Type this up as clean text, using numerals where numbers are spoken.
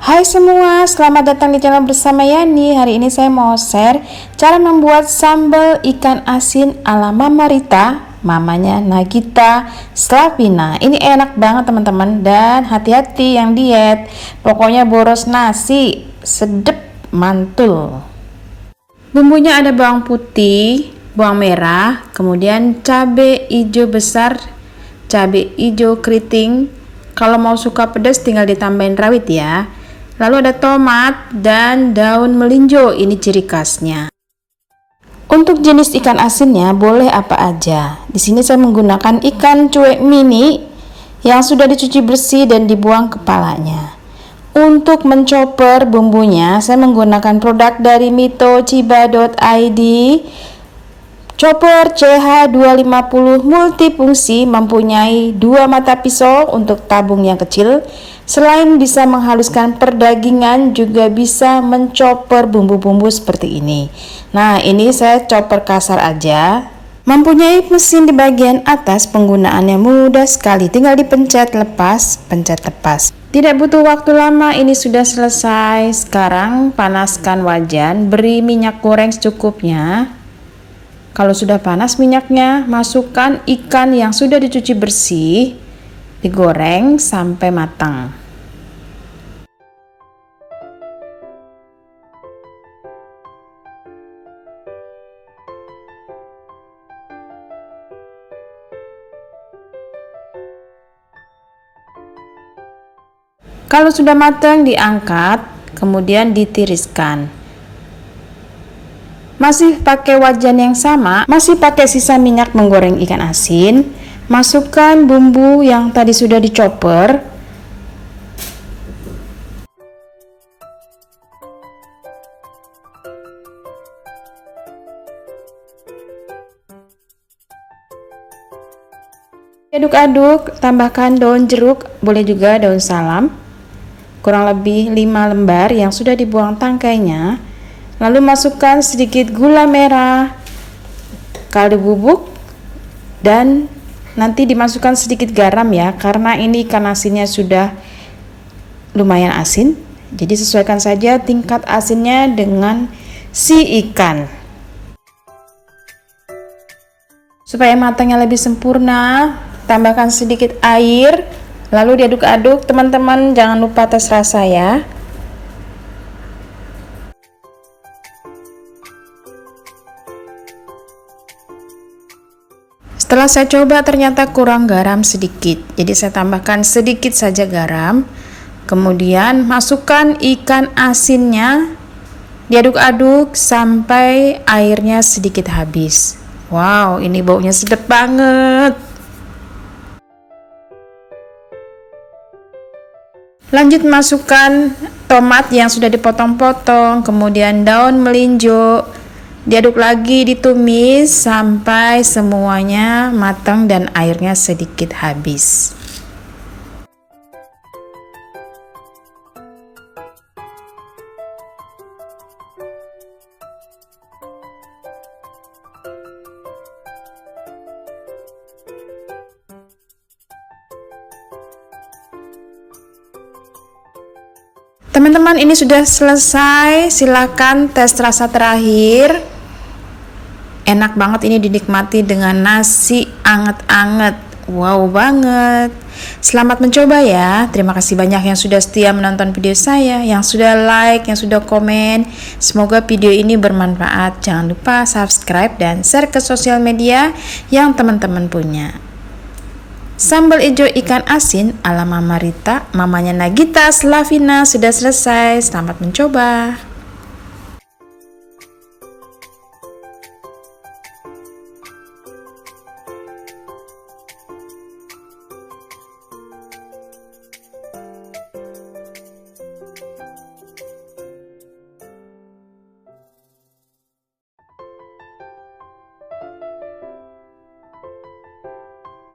Hai semua, selamat datang di channel bersama Yani. Hari ini saya mau share cara membuat sambal ikan asin ala Mama Rita, mamanya Nagita Slavina. Ini enak banget teman-teman, dan hati-hati yang diet. Pokoknya boros nasi, sedep mantul. Bumbunya ada bawang putih, bawang merah, kemudian cabai hijau besar, cabai hijau keriting. Kalau mau suka pedas tinggal ditambahin rawit ya. Lalu ada tomat dan daun melinjo, ini ciri khasnya. Untuk jenis ikan asinnya boleh apa aja. Di sini saya menggunakan ikan cuek mini yang sudah dicuci bersih dan dibuang kepalanya. Untuk menchopper bumbunya saya menggunakan produk dari mitochiba.id. Chopper CH250 multifungsi, mempunyai 2 mata pisau untuk tabung yang kecil. Selain bisa menghaluskan perdagingan, juga bisa menchopper bumbu-bumbu seperti ini. Nah, ini saya chopper kasar aja. Mempunyai mesin di bagian atas, penggunaannya mudah sekali. Tinggal dipencet lepas, pencet lepas. Tidak butuh waktu lama, ini sudah selesai. Sekarang panaskan wajan, beri minyak goreng secukupnya. Kalau sudah panas minyaknya, masukkan ikan yang sudah dicuci bersih, digoreng sampai matang. Kalau sudah matang, diangkat, kemudian ditiriskan. Masih pakai wajan yang sama, masih pakai sisa minyak menggoreng ikan asin. Masukkan bumbu yang tadi sudah dichopper. Aduk-aduk, tambahkan daun jeruk, boleh juga daun salam. Kurang lebih 5 lembar yang sudah dibuang tangkainya. Lalu masukkan sedikit gula merah, kaldu bubuk, dan nanti dimasukkan sedikit garam ya, karena ini ikan asinnya sudah lumayan asin. Jadi sesuaikan saja tingkat asinnya dengan si ikan. Supaya matangnya lebih sempurna, tambahkan sedikit air, lalu diaduk-aduk. Teman-teman jangan lupa tes rasa ya. Setelah saya coba ternyata kurang garam sedikit, jadi saya tambahkan sedikit saja garam. Kemudian masukkan ikan asinnya, diaduk-aduk sampai airnya sedikit habis. Wow, ini baunya sedap banget. Lanjut masukkan tomat yang sudah dipotong-potong, kemudian daun melinjo. Diaduk lagi, ditumis sampai semuanya matang dan airnya sedikit habis. Teman-teman, ini sudah selesai. Silakan tes rasa terakhir. Enak banget ini dinikmati dengan nasi anget-anget. Wow banget. Selamat mencoba ya. Terima kasih banyak yang sudah setia menonton video saya, yang sudah like, yang sudah komen. Semoga video ini bermanfaat. Jangan lupa subscribe dan share ke sosial media yang teman-teman punya. Sambal hijau ikan asin ala Mama Rita, mamanya Nagita Slavina sudah selesai. Selamat mencoba.